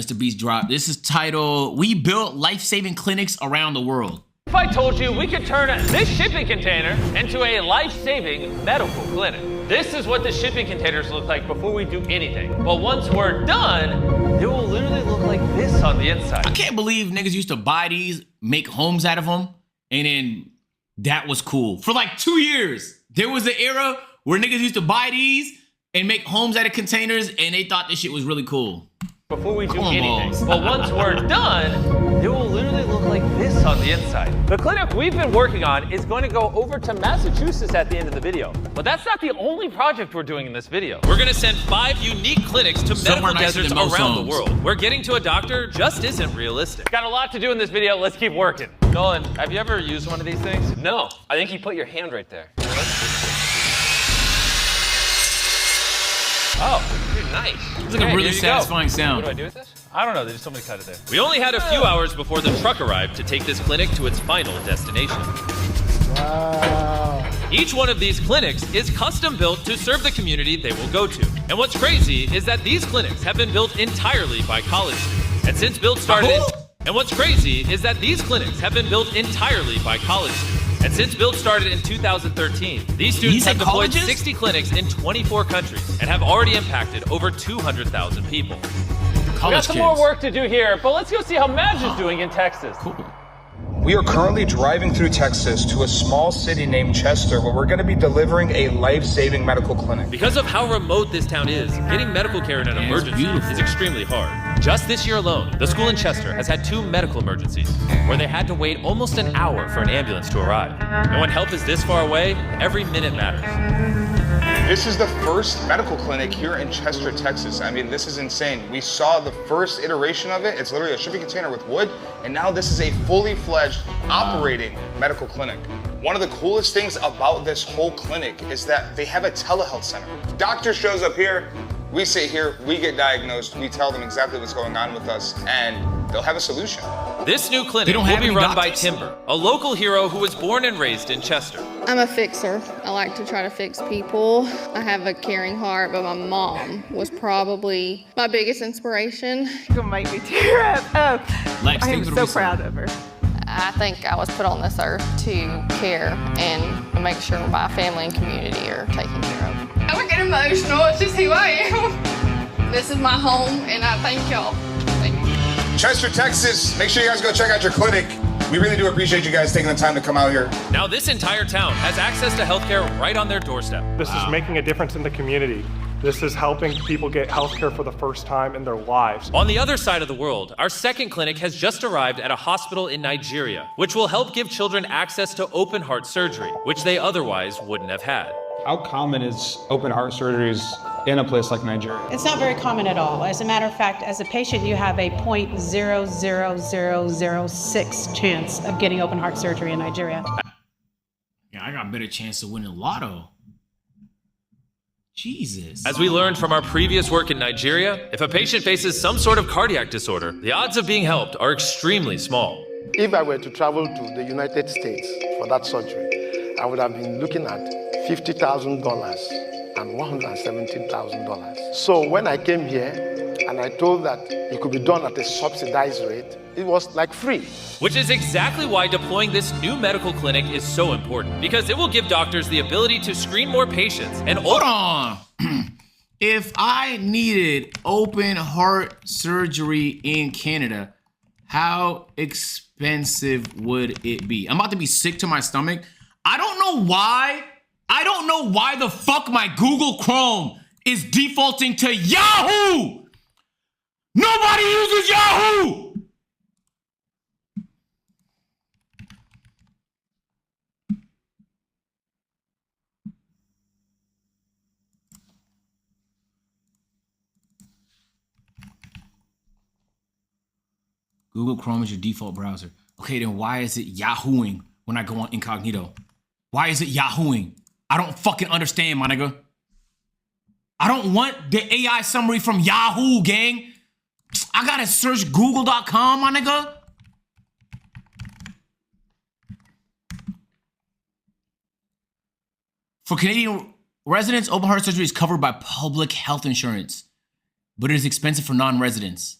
Mr. Beast dropped. This is titled, We Built Life-Saving Clinics Around the World. If I told you we could turn this shipping container into a life-saving medical clinic. This is what the shipping containers look like before we do anything. But once we're done, they will literally look like this on the inside. I can't believe niggas used to buy these, make homes out of them, and then that was cool. For like 2 years, there was an era where niggas used to buy these and make homes out of containers, and they thought this shit was really cool. Before we do anything. But once we're done, it will literally look like this on the inside. The clinic we've been working on is going to go over to Massachusetts at the end of the video. But that's not the only project we're doing in this video. We're going to send 5 unique clinics to medical deserts around the world, where getting to a doctor just isn't realistic. Got a lot to do in this video. Let's keep working. Nolan, have you ever used one of these things? No. I think you put your hand right there. Oh, dude, nice. It's like a really satisfying sound. What do I do with this? I don't know. They just told me to cut it there. We only had a few hours before the truck arrived to take this clinic to its final destination. Wow. Each one of these clinics is custom built to serve the community they will go to. And what's crazy is that these clinics have been built entirely by college students. And since build started in 2013, these students have deployed 60 clinics in 24 countries and have already impacted over 200,000 people. We got some more work to do here, but let's go see how Madge is doing in Texas. Cool. We are currently driving through Texas to a small city named Chester, where we're going to be delivering a life-saving medical clinic. Because of how remote this town is, getting medical care in an emergency is extremely hard. Just this year alone, the school in Chester has had 2 medical emergencies, where they had to wait almost an hour for an ambulance to arrive. And when help is this far away, every minute matters. This is the first medical clinic here in Chester, Texas. I mean, this is insane. We saw the first iteration of it. It's literally a shipping container with wood, and now this is a fully fledged operating medical clinic. One of the coolest things about this whole clinic is that they have a telehealth center. Doctor shows up here, we sit here, we get diagnosed, we tell them exactly what's going on with us, and they'll have a solution. This new clinic will be run by Timber, a local hero who was born and raised in Chester. I'm a fixer. I like to try to fix people. I have a caring heart, but my mom was probably my biggest inspiration. You're gonna make me tear up. Oh, Lex, I am so proud of her. I think I was put on this earth to care and make sure my family and community are taken care of. I would get emotional. It's just who I am. This is my home, and I thank y'all. Thank you. Chester, Texas, make sure you guys go check out your clinic. We really do appreciate you guys taking the time to come out here. Now this entire town has access to healthcare right on their doorstep. This is making a difference in the community. This is helping people get healthcare for the first time in their lives. On the other side of the world, our second clinic has just arrived at a hospital in Nigeria, which will help give children access to open heart surgery, which they otherwise wouldn't have had. How common is open heart surgeries in a place like Nigeria? It's not very common at all. As a matter of fact, as a patient, you have a 0.00006 chance of getting open heart surgery in Nigeria. Yeah, I got a better chance of winning lotto. Jesus. As we learned from our previous work in Nigeria, if a patient faces some sort of cardiac disorder, the odds of being helped are extremely small. If I were to travel to the United States for that surgery, I would have been looking at $50,000 and $117,000. So when I came here and I told that it could be done at a subsidized rate, it was like free. Which is exactly why deploying this new medical clinic is so important, because it will give doctors the ability to screen more patients and— Hold on. If I needed open heart surgery in Canada, how expensive would it be? I'm about to be sick to my stomach. I don't know why the fuck my Google Chrome is defaulting to Yahoo! Nobody uses Yahoo! Google Chrome is your default browser. Okay, then why is it Yahooing when I go on incognito? Why is it Yahooing? I don't fucking understand, my nigga. I don't want the AI summary from Yahoo, gang. I gotta search google.com, my nigga. For Canadian residents, open heart surgery is covered by public health insurance, but it is expensive for non-residents.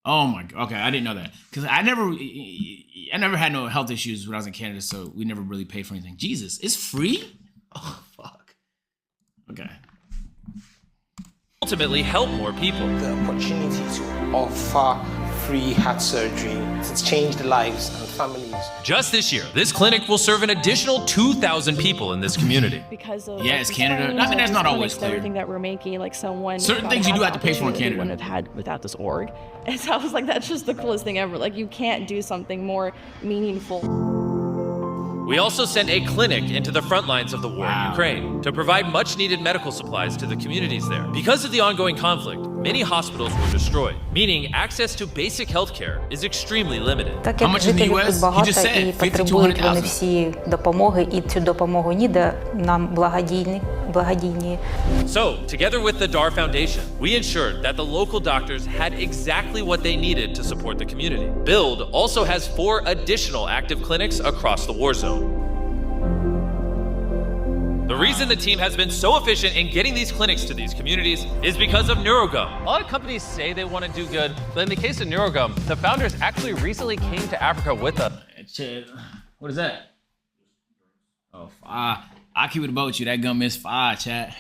Oh my god. Okay, I didn't know that because I never had no health issues when I was in Canada, so we never really paid for anything. Jesus, it's free? Oh fuck. Okay. Ultimately help more people. The opportunity to offer free heart surgery to change the lives and families. Just this year, this clinic will serve an additional 2,000 people in this community. Because of yes, Canada. I mean, that's not always clear. Everything that we're making, like someone certain things you do have to pay for in Canada. Wouldn't have had without this org, and so I was like, that's just the coolest thing ever. Like, you can't do something more meaningful. We also sent a clinic into the front lines of the war in Ukraine to provide much-needed medical supplies to the communities there. Because of the ongoing conflict, many hospitals were destroyed, meaning access to basic health care is extremely limited. How much in the US? He just said 50 to 100,000. Всі допомоги, і цю допомогу ніде нам благодійні. So, together with the DAR Foundation, we ensured that the local doctors had exactly what they needed to support the community. BUILD also has 4 additional active clinics across the war zone. The reason the team has been so efficient in getting these clinics to these communities is because of NeuroGum. A lot of companies say they want to do good, but in the case of NeuroGum, the founders actually recently came to Africa with us. What is that? Oh, I keep it about you. That gum is fire, chat.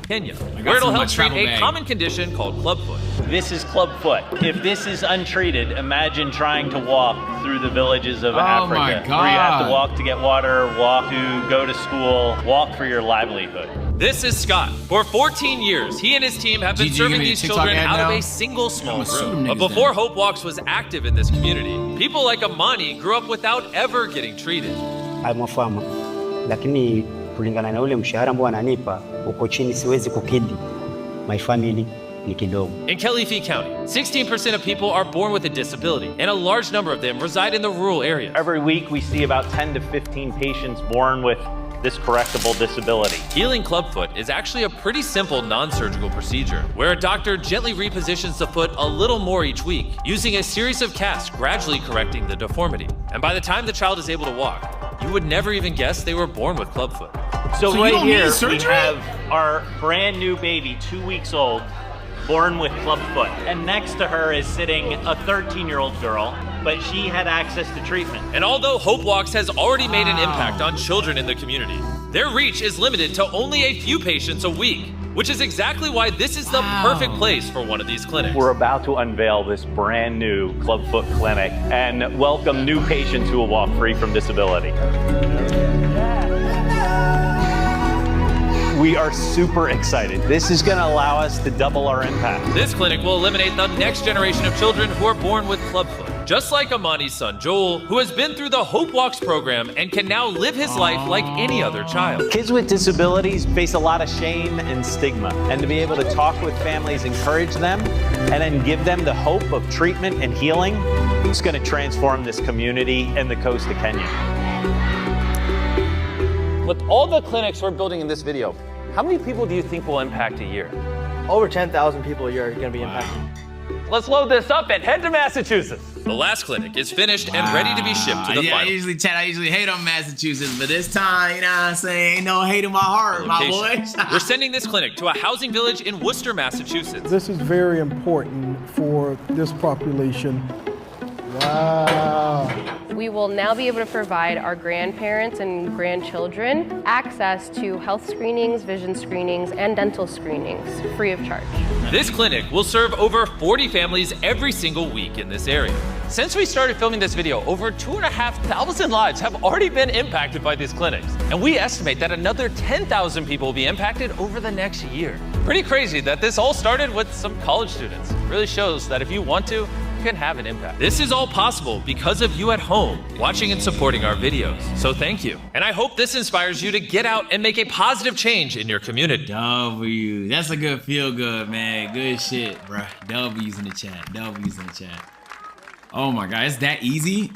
Kenya, where it'll help treat a common condition called clubfoot. This is clubfoot. If this is untreated, imagine trying to walk through the villages of Africa. My God. Where you have to walk to get water, walk to go to school, walk for your livelihood. This is Scott. For 14 years, he and his team have been serving these children out of a single small room. But before Hope Walks was active in this community, people like Amani grew up without ever getting treated. I'm a farmer, lakini kulingana na ule mshahara ambao ananipa uko chini, siwezi kukidhi my family ni kidogo. In Kilifi County, 16% of people are born with a disability, and a large number of them reside in the rural areas. Every week we see about 10 to 15 patients born with this correctable disability. Healing clubfoot is actually a pretty simple non-surgical procedure where a doctor gently repositions the foot a little more each week, using a series of casts gradually correcting the deformity. And by the time the child is able to walk, you would never even guess they were born with clubfoot. So right here we have our brand new baby, 2 weeks old, born with clubfoot. And next to her is sitting a 13-year-old girl, but she had access to treatment. And although Hope Walks has already made an impact on children in the community, their reach is limited to only a few patients a week, which is exactly why this is the perfect place for one of these clinics. We're about to unveil this brand new clubfoot clinic and welcome new patients who will walk free from disability. We are super excited. This is going to allow us to double our impact. This clinic will eliminate the next generation of children who are born with clubfoot. Just like Amani's son Joel, who has been through the Hope Walks program and can now live his life like any other child. Kids with disabilities face a lot of shame and stigma, and to be able to talk with families, encourage them, and then give them the hope of treatment and healing, it's going to transform this community and the coast of Kenya. With all the clinics we're building in this video, how many people do you think will impact a year? Over 10,000 people a year are going to be impacted. Let's load this up and head to Massachusetts. The last clinic is finished and ready to be shipped to the final. I usually hate on Massachusetts, but this time, you know what I'm saying, ain't no hate in my heart, my boys. We're sending this clinic to a housing village in Worcester, Massachusetts. This is very important for this population. Wow. We will now be able to provide our grandparents and grandchildren access to health screenings, vision screenings, and dental screenings free of charge. This clinic will serve over 40 families every single week in this area. Since we started filming this video, over 2,500 lives have already been impacted by these clinics. And we estimate that another 10,000 people will be impacted over the next year. Pretty crazy that this all started with some college students. It really shows that if you want to, you can have an impact. This is all possible because of you at home, watching and supporting our videos. So thank you. And I hope this inspires you to get out and make a positive change in your community. W. That's a good feel good, man. Good shit, bro. W's in the chat. W's in the chat. Oh my God, it's that easy?